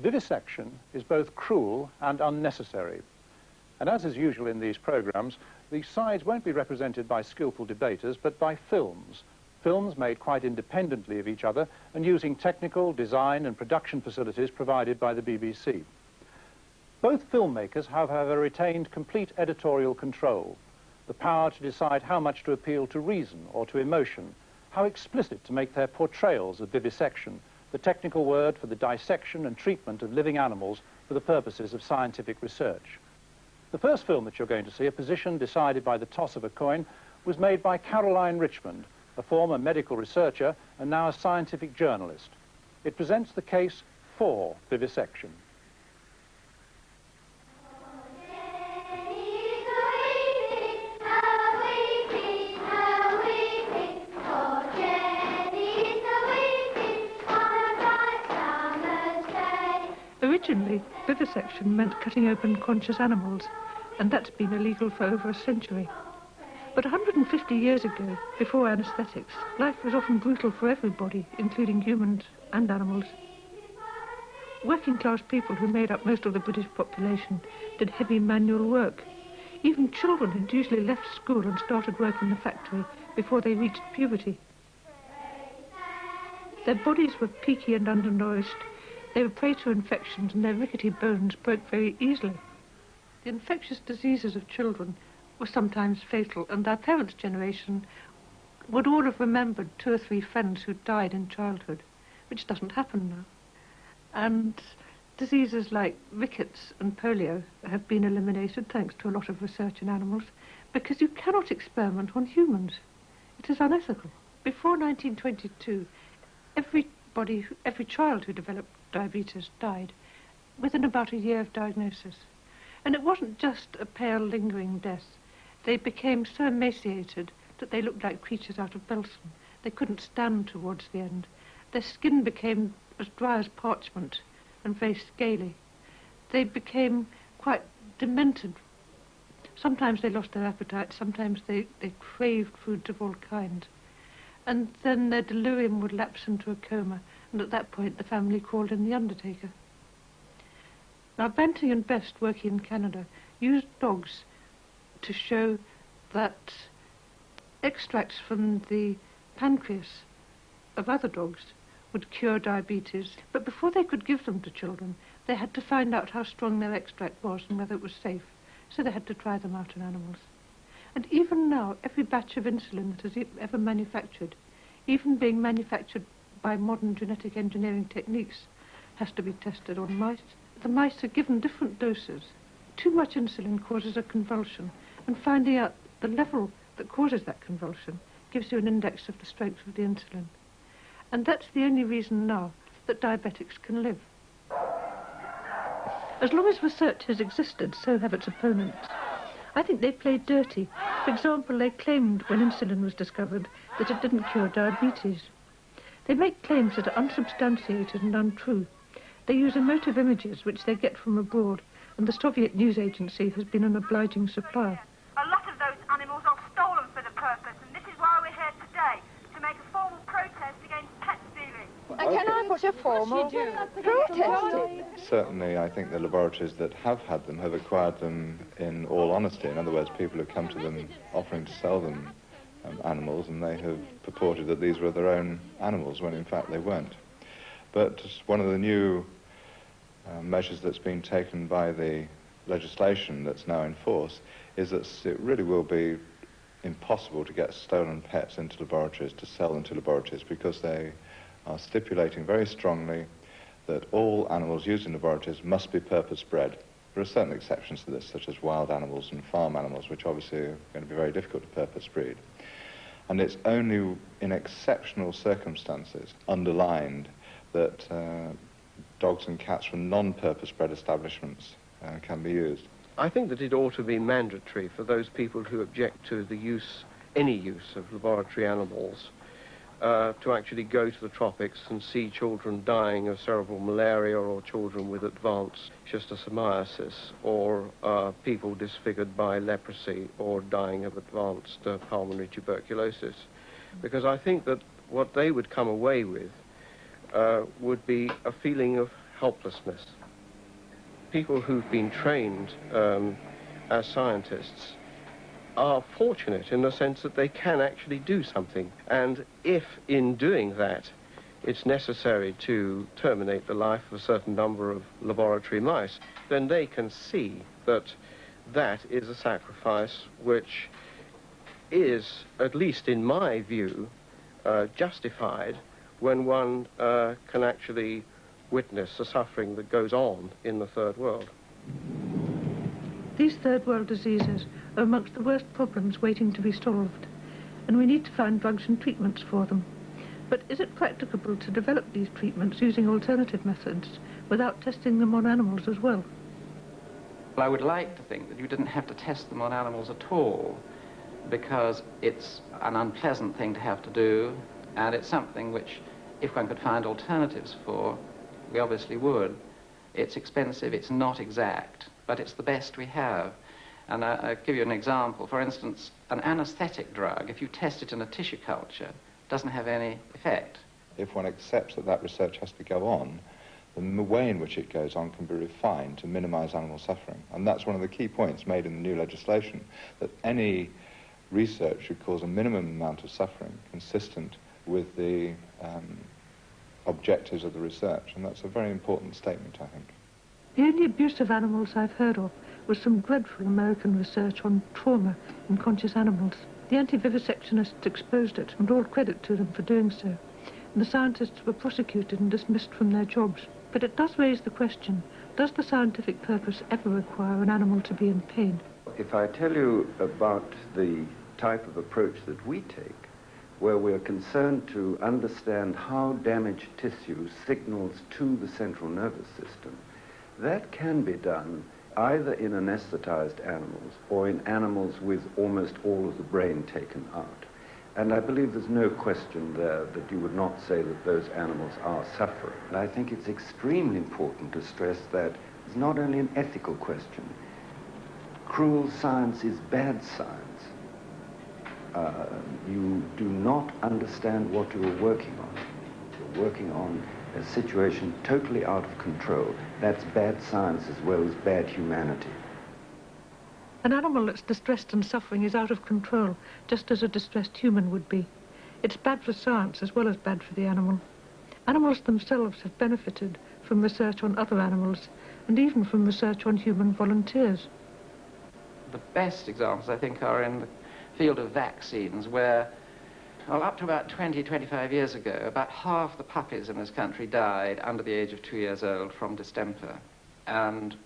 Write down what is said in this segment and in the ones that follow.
Vivisection is both cruel and unnecessary. And as is usual in these programs, the sides won't be represented by skillful debaters, but by films. Films made quite independently of each other and using technical, design and production facilities provided by the BBC. Both filmmakers have, however, retained complete editorial control, the power to decide how much to appeal to reason or to emotion, how explicit to make their portrayals of vivisection, the technical word for the dissection and treatment of living animals for the purposes of scientific research. The first film that you're going to see, A Position Decided by the Toss of a Coin, was made by Caroline Richmond, a former medical researcher and now a scientific journalist. It presents the case for vivisection. Originally, vivisection meant cutting open conscious animals, and that's been illegal for over a century. But 150 years ago, before anaesthetics, life was often brutal for everybody, including humans and animals. Working-class people who made up most of the British population did heavy manual work. Even children had usually left school and started work in the factory before they reached puberty. Their bodies were peaky and undernourished. They were prey to infections and their rickety bones broke very easily. The infectious diseases of children were sometimes fatal, and our parents' generation would all have remembered 2 or 3 friends who died in childhood, which doesn't happen now. And diseases like rickets and polio have been eliminated thanks to a lot of research in animals, because you cannot experiment on humans. It is unethical. Before 1922, every child who developed diabetes died within about a year of diagnosis. And it wasn't just a pale, lingering death. They became so emaciated that they looked like creatures out of balsam. They couldn't stand towards the end. Their skin became as dry as parchment and very scaly. They became quite demented. Sometimes they lost their appetite, sometimes they craved foods of all kinds. And then their delirium would lapse into a coma, and at that point the family called in the undertaker. Now, Banting and Best, working in Canada, used dogs to show that extracts from the pancreas of other dogs would cure diabetes. But before they could give them to children, they had to find out how strong their extract was and whether it was safe. So they had to try them out on animals. And even now, every batch of insulin that is ever manufactured, even being manufactured by modern genetic engineering techniques, has to be tested on mice. The mice are given different doses. Too much insulin causes a convulsion, and finding out the level that causes that convulsion gives you an index of the strength of the insulin. And that's the only reason now that diabetics can live. As long as research has existed, so have its opponents. I think they played dirty. For example, they claimed when insulin was discovered that it didn't cure diabetes. They make claims that are unsubstantiated and untrue. They use emotive images which they get from abroad, and the Soviet news agency has been an obliging supplier. A lot of those animals are stolen for the purpose, and this is why we're here today, to make a formal protest against pet stealing. Can I put a formal protest? Certainly, I think the laboratories that have had them have acquired them in all honesty. In other words, people have come to them offering to sell them animals, and they have purported that these were their own animals, when in fact they weren't. But one of the new measures that's been taken by the legislation that's now in force is that it really will be impossible to get stolen pets into laboratories, to sell into laboratories, because they are stipulating very strongly that all animals used in laboratories must be purpose-bred. There are certain exceptions to this, such as wild animals and farm animals, which obviously are going to be very difficult to purpose-breed. And it's only in exceptional circumstances underlined that dogs and cats from non-purpose-bred establishments can be used. I think that it ought to be mandatory for those people who object to the use, any use of laboratory animals, to actually go to the tropics and see children dying of cerebral malaria, or children with advanced schistosomiasis, or people disfigured by leprosy, or dying of advanced pulmonary tuberculosis. Because I think that what they would come away with would be a feeling of helplessness. People who've been trained as scientists are fortunate in the sense that they can actually do something. And if in doing that it's necessary to terminate the life of a certain number of laboratory mice, then they can see that that is a sacrifice which is, at least in my view, justified when one can actually witness the suffering that goes on in the third world. These third world diseases are amongst the worst problems waiting to be solved, and we need to find drugs and treatments for them. But is it practicable to develop these treatments using alternative methods without testing them on animals as well? Well, I would like to think that you didn't have to test them on animals at all, because it's an unpleasant thing to have to do, and it's something which, if one could find alternatives for, we obviously would. It's expensive, it's not exact, but it's the best we have. And I'll give you an example. For instance, an anesthetic drug, if you test it in a tissue culture, doesn't have any effect. If one accepts that that research has to go on, then the way in which it goes on can be refined to minimize animal suffering. And that's one of the key points made in the new legislation, that any research should cause a minimum amount of suffering consistent with the objectives of the research. And that's a very important statement, I think. The only abuse of animals I've heard of was some dreadful American research on trauma in conscious animals. The anti-vivisectionists exposed it, and all credit to them for doing so. And the scientists were prosecuted and dismissed from their jobs. But it does raise the question, does the scientific purpose ever require an animal to be in pain? If I tell you about the type of approach that we take, where we're concerned to understand how damaged tissue signals to the central nervous system, that can be done either in anesthetized animals or in animals with almost all of the brain taken out. And I believe there's no question there that you would not say that those animals are suffering. And I think it's extremely important to stress that it's not only an ethical question. Cruel science is bad science. You do not understand what you are working on. You're working on a situation totally out of control. That's bad science as well as bad humanity. An animal that's distressed and suffering is out of control, just as a distressed human would be. It's bad for science as well as bad for the animal. Animals themselves have benefited from research on other animals, and even from research on human volunteers. The best examples, I think, are in the field of vaccines, where, well, up to about 25 years ago, about half the puppies in this country died under the age of 2 years old from distemper. And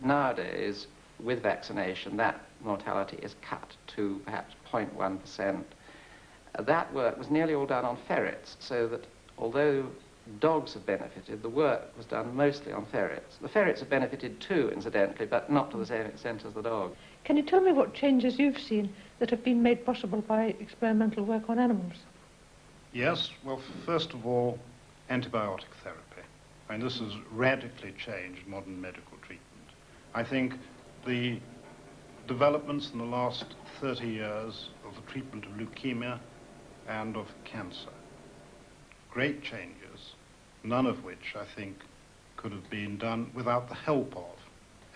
nowadays, with vaccination, that mortality is cut to perhaps 0.1%. That work was nearly all done on ferrets, so that although dogs have benefited, the work was done mostly on ferrets. The ferrets have benefited too, incidentally, but not to the same extent as the dog. Can you tell me what changes you've seen that have been made possible by experimental work on animals? Yes, well, first of all, antibiotic therapy. I mean, this has radically changed modern medical treatment. I think the developments in the last 30 years of the treatment of leukemia and of cancer, great changes, none of which I think could have been done without the help of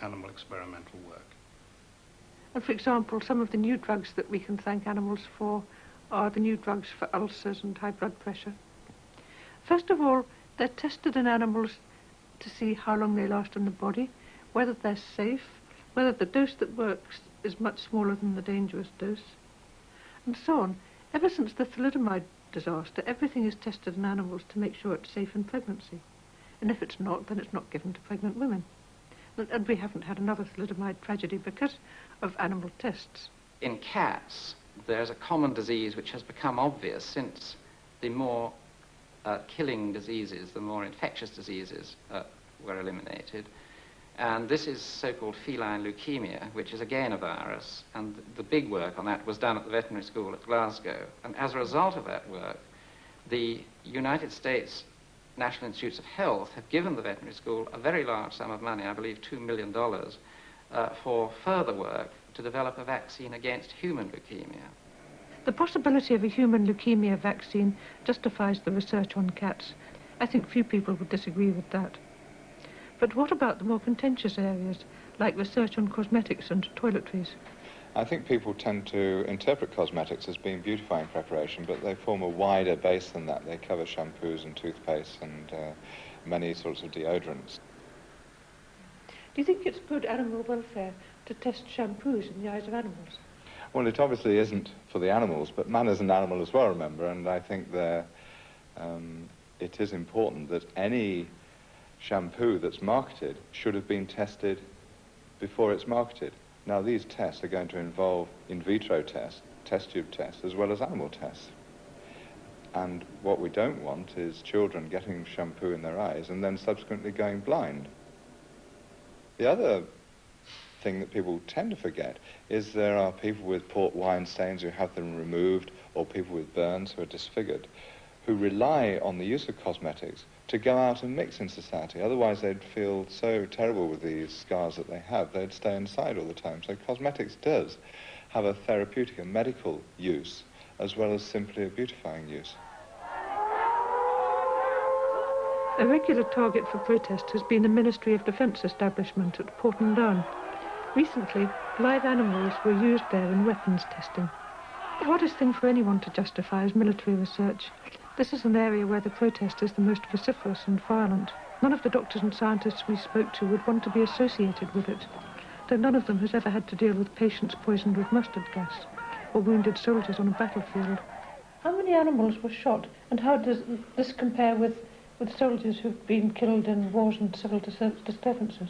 animal experimental work. And for example, some of the new drugs that we can thank animals for are the new drugs for ulcers and high blood pressure. First of all, they're tested in animals to see how long they last in the body, whether they're safe, whether the dose that works is much smaller than the dangerous dose, and so on. Ever since the thalidomide disaster, everything is tested in animals to make sure it's safe in pregnancy. And if it's not, then it's not given to pregnant women. And we haven't had another thalidomide tragedy because of animal tests. In cats, there's a common disease which has become obvious since the more killing diseases, the more infectious diseases were eliminated. And this is so-called feline leukemia, which is again a virus. And the big work on that was done at the veterinary school at Glasgow. And as a result of that work, the United States National Institutes of Health have given the veterinary school a very large sum of money, I believe $2 million, for further work to develop a vaccine against human leukemia. The possibility of a human leukemia vaccine justifies the research on cats. I think few people would disagree with that. But what about the more contentious areas, like research on cosmetics and toiletries? I think people tend to interpret cosmetics as being beautifying preparation, but they form a wider base than that. They cover shampoos and toothpaste and many sorts of deodorants. Do you think it's good animal welfare to test shampoos in the eyes of animals? Well, it obviously isn't for the animals, but man is an animal as well, remember, and I think it is important that any shampoo that's marketed should have been tested before it's marketed. Now, these tests are going to involve in vitro tests, test tube tests, as well as animal tests. And what we don't want is children getting shampoo in their eyes and then subsequently going blind. The other thing that people tend to forget is there are people with port wine stains who have them removed, or people with burns who are disfigured, who rely on the use of cosmetics to go out and mix in society. Otherwise they'd feel so terrible with these scars that they have, they'd stay inside all the time. So cosmetics does have a therapeutic and medical use, as well as simply a beautifying use. A regular target for protest has been the Ministry of Defence establishment at Porton Down. Recently, live animals were used there in weapons testing. The hardest thing for anyone to justify is military research. This is an area where the protest is the most vociferous and violent. None of the doctors and scientists we spoke to would want to be associated with it, though none of them has ever had to deal with patients poisoned with mustard gas or wounded soldiers on a battlefield. How many animals were shot, and how does this compare with soldiers who've been killed in wars and civil disturbances?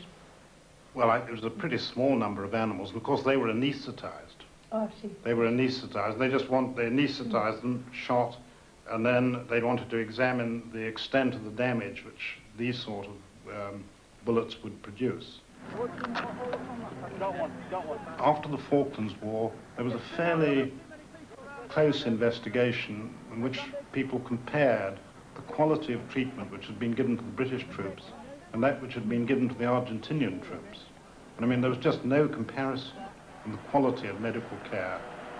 Well, it was a pretty small number of animals, and of course they were anaesthetized. Oh, I see. They were anaesthetized. They anaesthetized them, shot, and then they wanted to examine the extent of the damage which these sort of bullets would produce. After the Falklands War, there was a fairly close investigation in which people compared the quality of treatment which had been given to the British troops and that which had been given to the Argentinian troops. And I mean, there was just no comparison in the quality of medical care.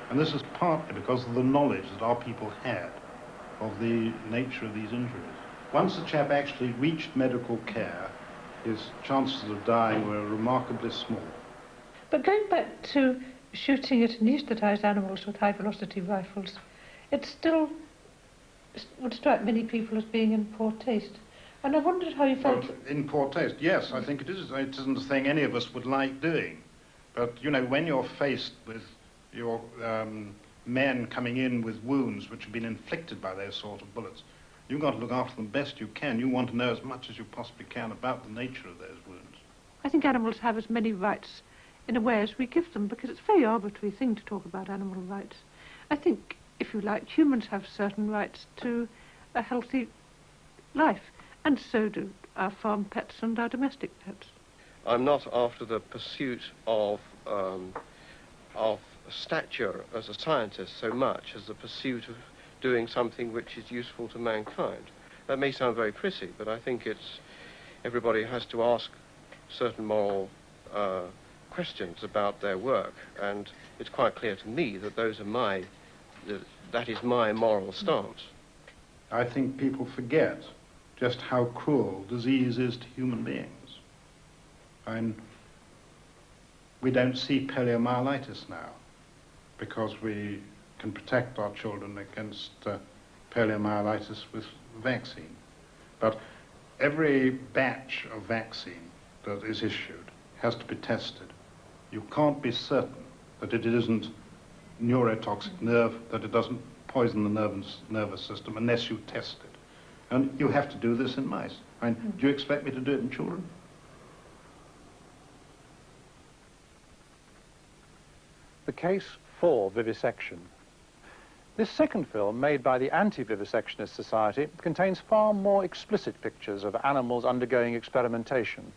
And this is partly because of the knowledge that our people had of the nature of these injuries. Once the chap actually reached medical care, his chances of dying were remarkably small. But going back to shooting at anaesthetized animals with high-velocity rifles, it still would strike many people as being in poor taste. And I wondered how you felt... Well, in poor taste, yes, I think it is. It isn't a thing any of us would like doing. But, you know, when you're faced with your men coming in with wounds which have been inflicted by those sort of bullets, you've got to look after them best you can. You want to know as much as you possibly can about the nature of those wounds. I think animals have as many rights in a way as we give them, because it's a very arbitrary thing to talk about animal rights. I think, if you like, humans have certain rights to a healthy life, and so do our farm pets and our domestic pets. I'm not after the pursuit of stature as a scientist so much as the pursuit of doing something which is useful to mankind. That may sound very pretty, but I think everybody has to ask certain moral questions about their work, and it's quite clear to me that that is my moral stance. I think people forget just how cruel disease is to human beings. And we don't see poliomyelitis now because we can protect our children against poliomyelitis with vaccine. But every batch of vaccine that is issued has to be tested. You can't be certain that it isn't neurotoxic nerve, that it doesn't poison the nervous system unless you test it. And you have to do this in mice. I mean, do you expect me to do it in children? The case for vivisection. This second film, made by the Anti-Vivisectionist Society, contains far more explicit pictures of animals undergoing experimentation.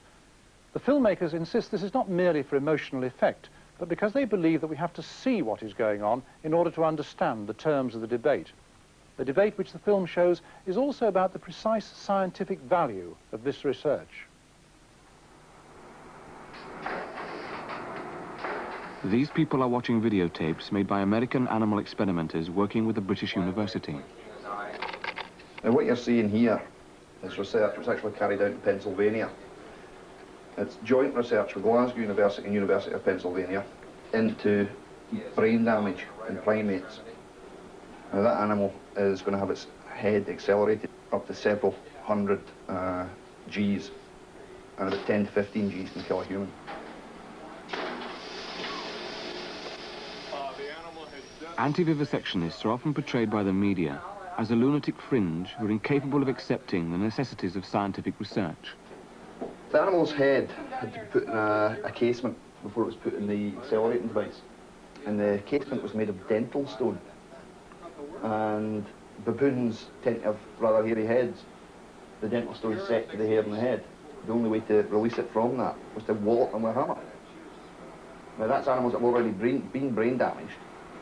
The filmmakers insist this is not merely for emotional effect, but because they believe that we have to see what is going on in order to understand the terms of the debate. The debate which the film shows is also about the precise scientific value of this research. These people are watching videotapes made by American animal experimenters working with the British University. Now what you're seeing here is research which was actually carried out in Pennsylvania. It's joint research with Glasgow University and University of Pennsylvania into brain damage in primates. Now that animal is going to have its head accelerated up to several hundred Gs, and about 10 to 15 Gs can kill a human. Anti-vivisectionists are often portrayed by the media as a lunatic fringe who are incapable of accepting the necessities of scientific research. The animal's head had to be put in a casement before it was put in the accelerating device. And the casement was made of dental stone. And baboons tend to have rather hairy heads. The dental stone is set to the hair in the head. The only way to release it from that was to wallop them with a hammer. Now that's animals that have already been brain damaged,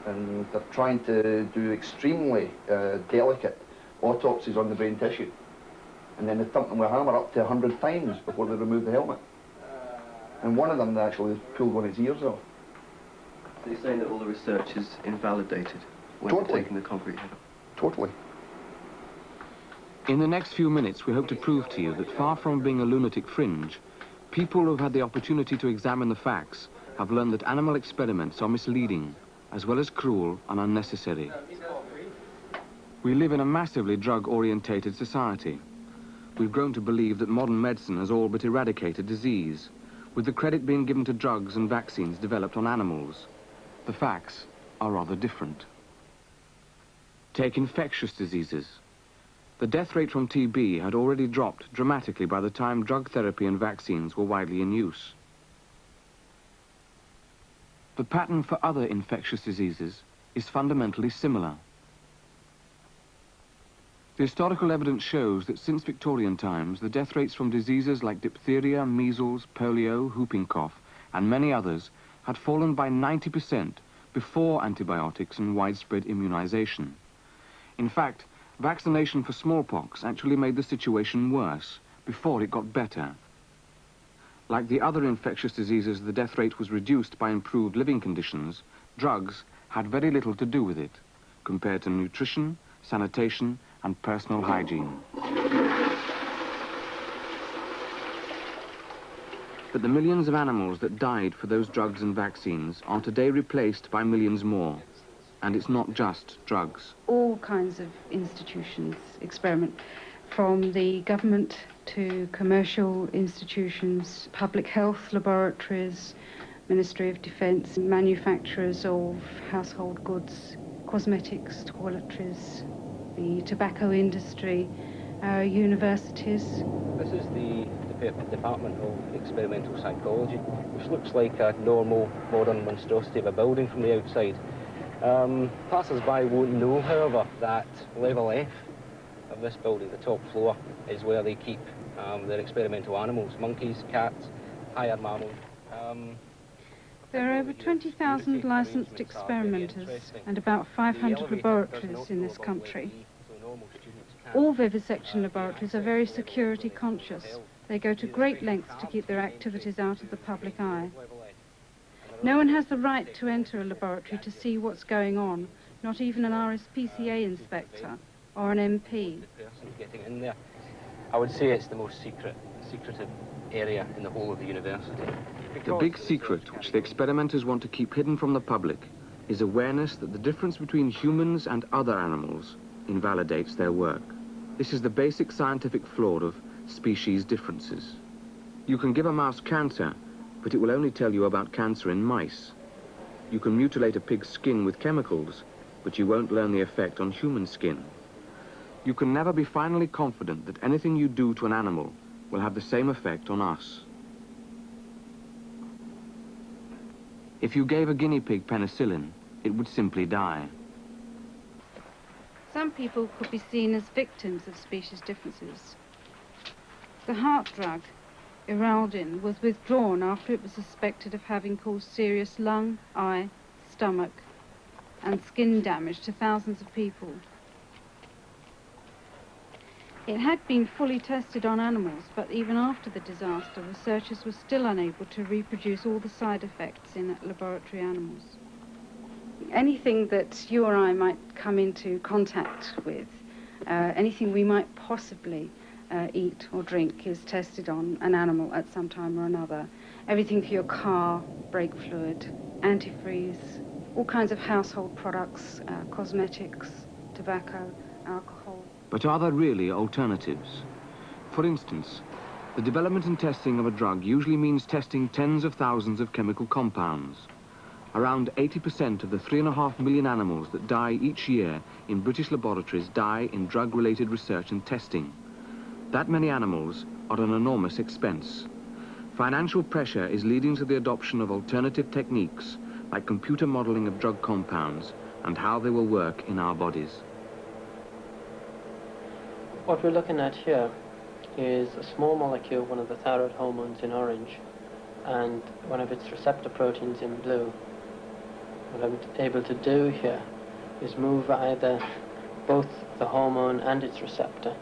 and they're trying to do extremely delicate autopsies on the brain tissue. And then they thump them with a hammer up to 100 times before they remove the helmet. And one of them, they actually pulled one of its ears off. So you're saying that all the research is invalidated when Totally. taking the concrete head off? Totally. In the next few minutes, we hope to prove to you that far from being a lunatic fringe, people who've had the opportunity to examine the facts have learned that animal experiments are misleading, as well as cruel and unnecessary. We live in a massively drug-orientated society. We've grown to believe that modern medicine has all but eradicated disease, with the credit being given to drugs and vaccines developed on animals. The facts are rather different. Take infectious diseases. The death rate from TB had already dropped dramatically by the time drug therapy and vaccines were widely in use. The pattern for other infectious diseases is fundamentally similar. The historical evidence shows that since Victorian times, the death rates from diseases like diphtheria, measles, polio, whooping cough, and many others had fallen by 90% before antibiotics and widespread immunization. In fact, vaccination for smallpox actually made the situation worse before it got better. Like the other infectious diseases, the death rate was reduced by improved living conditions. Drugs had very little to do with it, compared to nutrition, sanitation, and personal hygiene. But the millions of animals that died for those drugs and vaccines are today replaced by millions more. And it's not just drugs. All kinds of institutions experiment, from the government to commercial institutions, public health laboratories, Ministry of Defence, manufacturers of household goods, cosmetics, toiletries, the tobacco industry, universities. This is the Department of Experimental Psychology, which looks like a normal modern monstrosity of a building from the outside. Passers-by won't know, however, that level F of this building, the top floor, is where they keep their experimental animals, monkeys, cats, higher mammals. There are over 20,000 licensed experimenters and about 500 laboratories in this country. All vivisection laboratories are very security conscious. They go to great lengths to keep their activities out of the public eye. No one has the right to enter a laboratory to see what's going on, not even an RSPCA inspector or an MP. I would say it's the most secretive area in the whole of the university. The big secret which the experimenters want to keep hidden from the public is awareness that the difference between humans and other animals invalidates their work. This is the basic scientific flaw of species differences. You can give a mouse cancer, but it will only tell you about cancer in mice. You can mutilate a pig's skin with chemicals, but you won't learn the effect on human skin. You can never be finally confident that anything you do to an animal will have the same effect on us. If you gave a guinea pig penicillin, it would simply die. Some people could be seen as victims of species differences. The heart drug, Iraldin, was withdrawn after it was suspected of having caused serious lung, eye, stomach, and skin damage to thousands of people. It had been fully tested on animals, but even after the disaster, researchers were still unable to reproduce all the side effects in laboratory animals. Anything that you or I might come into contact with, anything we might possibly eat or drink is tested on an animal at some time or another. Everything for your car, brake fluid, antifreeze, all kinds of household products, cosmetics, tobacco, alcohol. But are there really alternatives? For instance, the development and testing of a drug usually means testing tens of thousands of chemical compounds. Around 80% of the 3.5 million animals that die each year in British laboratories die in drug-related research and testing. That many animals are an enormous expense. Financial pressure is leading to the adoption of alternative techniques like computer modeling of drug compounds and how they will work in our bodies. What we're looking at here is a small molecule, one of the thyroid hormones in orange, and one of its receptor proteins in blue. What I'm able to do here is move either both the hormone and its receptor,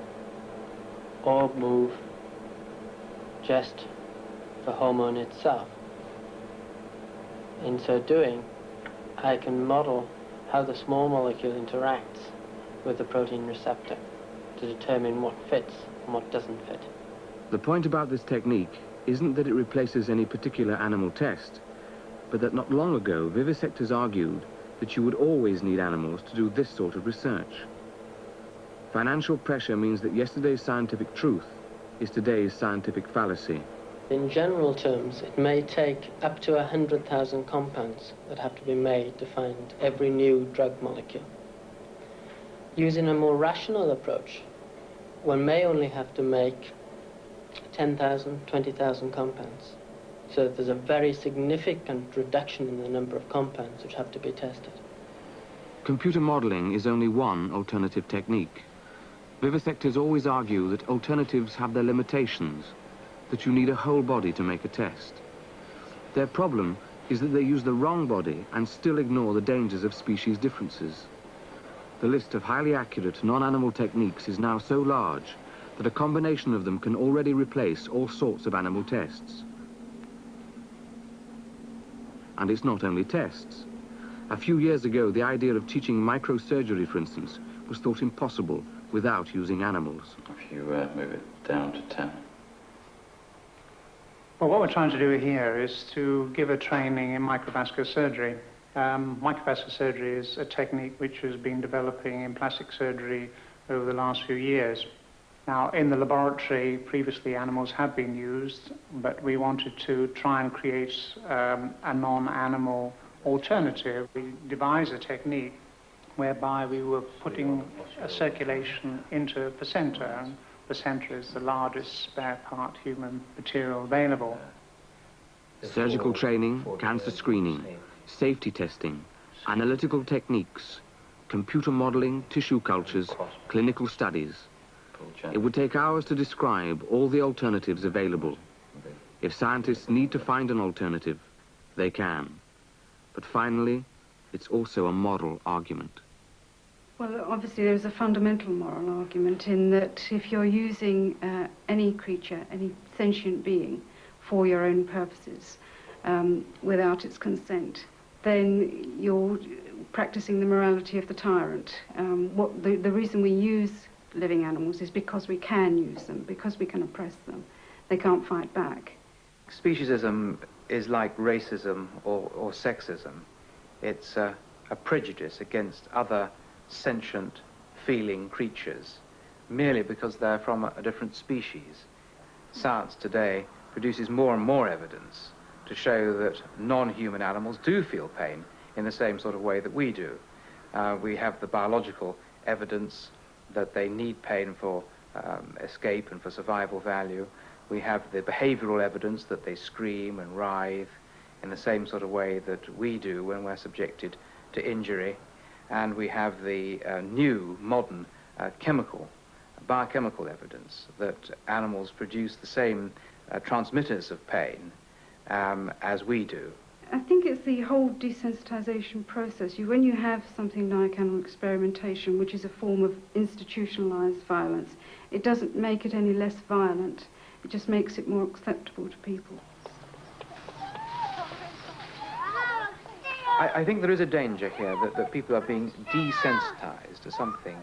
or move just the hormone itself. In so doing, I can model how the small molecule interacts with the protein receptor to determine what fits and what doesn't fit. The point about this technique isn't that it replaces any particular animal test, but that not long ago vivisectors argued that you would always need animals to do this sort of research. Financial pressure means that yesterday's scientific truth is today's scientific fallacy. In general terms, it may take up to 100,000 compounds that have to be made to find every new drug molecule. Using a more rational approach, one may only have to make 10,000, 20,000 compounds. So there's a very significant reduction in the number of compounds which have to be tested. Computer modeling is only one alternative technique. Vivisectors always argue that alternatives have their limitations, that you need a whole body to make a test. Their problem is that they use the wrong body and still ignore the dangers of species differences. The list of highly accurate non-animal techniques is now so large that a combination of them can already replace all sorts of animal tests. And it's not only tests. A few years ago, the idea of teaching microsurgery, for instance, was thought impossible without using animals. If you move it down to 10. Well, what we're trying to do here is to give a training in microvascular surgery. Microvascular surgery is a technique which has been developing in plastic surgery over the last few years. Now, in the laboratory, previously animals have been used, but we wanted to try and create a non-animal alternative. We devised a technique whereby we were putting a circulation into a placenta, and placenta is the largest spare part human material available. Surgical training, cancer screening, safety testing, analytical techniques, computer modeling, tissue cultures, clinical studies. It would take hours to describe all the alternatives available. If scientists need to find an alternative, they can. But finally, it's also a moral argument. Well, obviously there's a fundamental moral argument in that if you're using any creature, any sentient being, for your own purposes, without its consent, then you're practicing the morality of the tyrant. The reason we use living animals is because we can use them, because we can oppress them. They can't fight back. Speciesism is like racism or sexism. It's a prejudice against other sentient, feeling creatures, merely because they're from a different species. Science today produces more and more evidence to show that non-human animals do feel pain in the same sort of way that we do. We have the biological evidence that they need pain for escape and for survival value. We have the behavioral evidence that they scream and writhe in the same sort of way that we do when we're subjected to injury. And we have the new, modern biochemical evidence that animals produce the same transmitters of pain as we do. I think it's the whole desensitization process. When you have something like animal experimentation, which is a form of institutionalized violence, it doesn't make it any less violent. It just makes it more acceptable to people. I think there is a danger here that people are being desensitized to something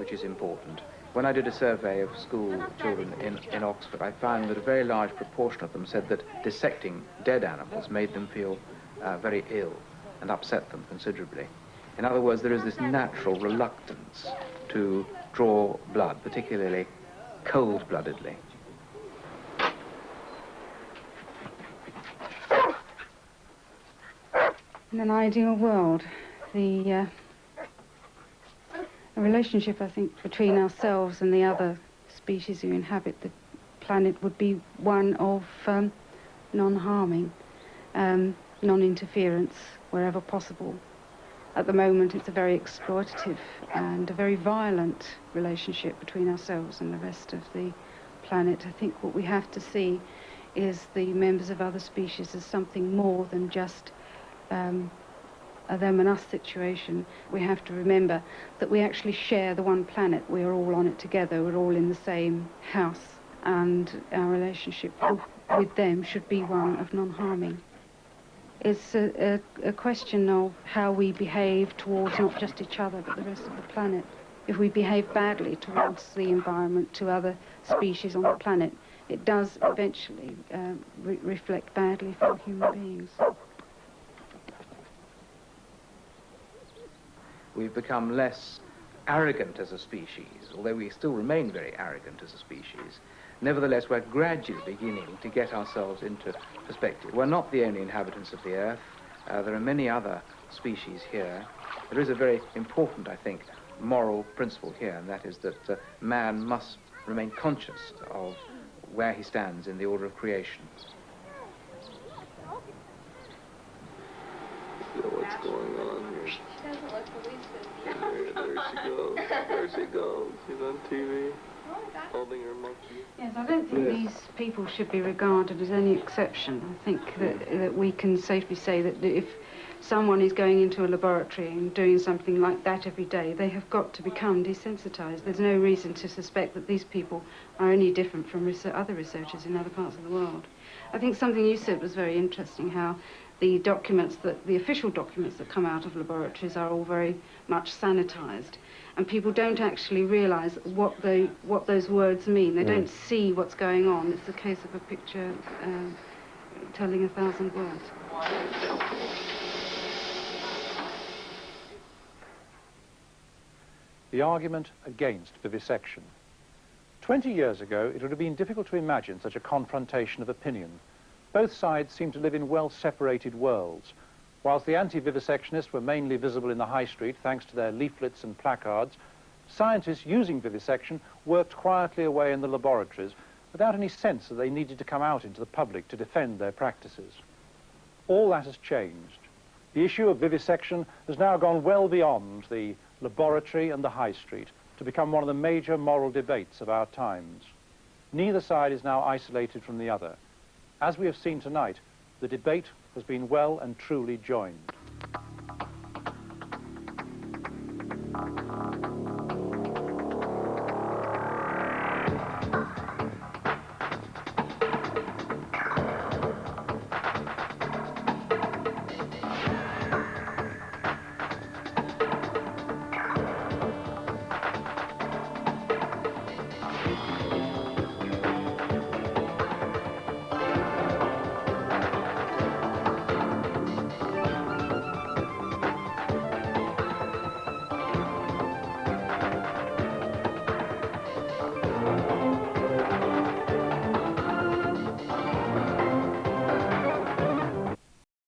which is important. When I did a survey of school children in Oxford, I found that a very large proportion of them said that dissecting dead animals made them feel very ill and upset them considerably. In other words, there is this natural reluctance to draw blood, particularly cold-bloodedly. In an ideal world, the relationship, I think, between ourselves and the other species who inhabit the planet would be one of non-harming, non-interference wherever possible. At the moment, it's a very exploitative and a very violent relationship between ourselves and the rest of the planet. I think what we have to see is the members of other species as something more than just a them and us situation. We have to remember that we actually share the one planet. We're all on it together. We're all in the same house, and our relationship with them should be one of non-harming. It's a question of how we behave towards not just each other, but the rest of the planet. If we behave badly towards the environment, to other species on the planet, it does eventually reflect badly for human beings. We've become less arrogant as a species, although we still remain very arrogant as a species. Nevertheless, we're gradually beginning to get ourselves into perspective. We're not the only inhabitants of the Earth. There are many other species here. There is a very important, I think, moral principle here, and that is that man must remain conscious of where he stands in the order of creation. What's going on here? She doesn't look the least bit. There she goes. There she goes. She's on TV, holding her monkey. Yes, I don't think these people should be regarded as any exception. I think that we can safely say that if someone is going into a laboratory and doing something like that every day, they have got to become desensitized. There's no reason to suspect that these people are any different from other researchers in other parts of the world. I think something you said was very interesting, how the documents, the official documents that come out of laboratories are all very much sanitized. And people don't actually realize what those words mean. They don't see what's going on. It's a case of a picture telling 1,000 words. The argument against vivisection. 20 years ago, it would have been difficult to imagine such a confrontation of opinion. Both sides seemed to live in well-separated worlds. Whilst the anti-vivisectionists were mainly visible in the high street thanks to their leaflets and placards, scientists using vivisection worked quietly away in the laboratories without any sense that they needed to come out into the public to defend their practices. All that has changed. The issue of vivisection has now gone well beyond the laboratory and the high street to become one of the major moral debates of our times. Neither side is now isolated from the other. As we have seen tonight, the debate has been well and truly joined.